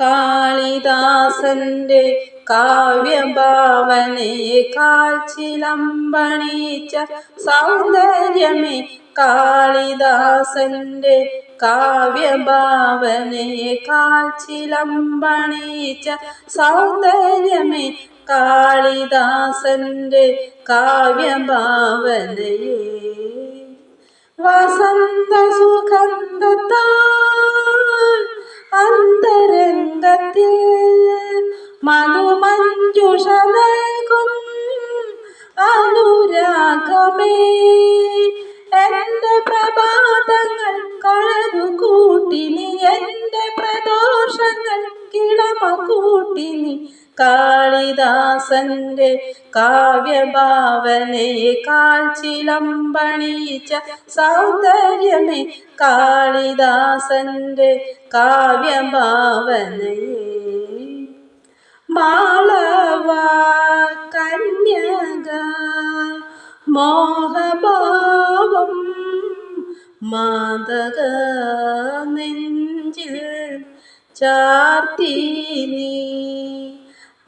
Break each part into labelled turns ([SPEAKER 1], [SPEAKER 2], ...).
[SPEAKER 1] കാളിദാസന്റെ കാവ്യഭാവനയേക്കാൾ ചിലമ്പണിച്ച സൗന്ദര്യമേ, കാളിദാസന്റെ കാവ്യഭാവനയേക്കാൾ ചിലമ്പണിച്ച സൗന്ദര്യമേ, കാളിദാസന്റെ കാവ്യഭാവനയേ. വസന്ത സുഗന്ധത്താൽ അന്തരംഗത്തിൽ മധുമഞ്ജുഷ നൽകും അനുരാഗമേ, എന്റെ പ്രഭാതങ്ങൾ കഴകുകൂട്ടിനി, എന്റെ പ്രദോഷങ്ങൾ കിളമ കൂട്ടിനി. കാളിദാസന്റെ കാവ്യഭാവനയേക്കാൾ ചിലമ്പണിച്ച സൗന്ദര്യമേ, കാളിദാസന്റെ കാവ്യഭാവനയേ. മാളവ കന്യക മോഹഭാവം മാദക നെഞ്ചിൽ ചാർത്തി നീ,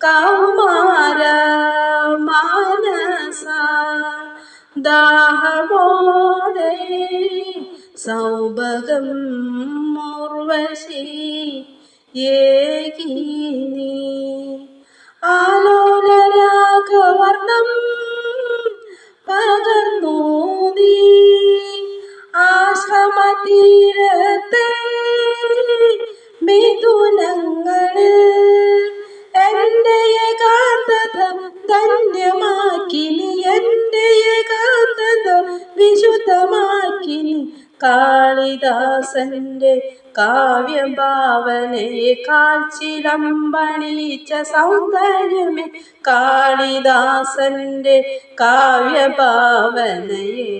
[SPEAKER 1] കൗമാര മാനസ ദാഹമോടെ സൗഭഗം ഉർവശി ഏകിനി. ആലോലരാഗവർണം പകർന്നു നീ ആശ്രമതീരത്തെ മിഥുനങ്ങളിൽ, എന്റെ ഏകാന്തത ധന്യമാക്കിനി, എന്റെ ഏകാന്തത വിശുദ്ധമാക്കിനി. കാളിദാസന്റെ കാവ്യഭാവനയേക്കാൾ ചിലമ്പണിച്ച സൗന്ദര്യമേ, കാളിദാസന്റെ കാവ്യഭാവനയേ.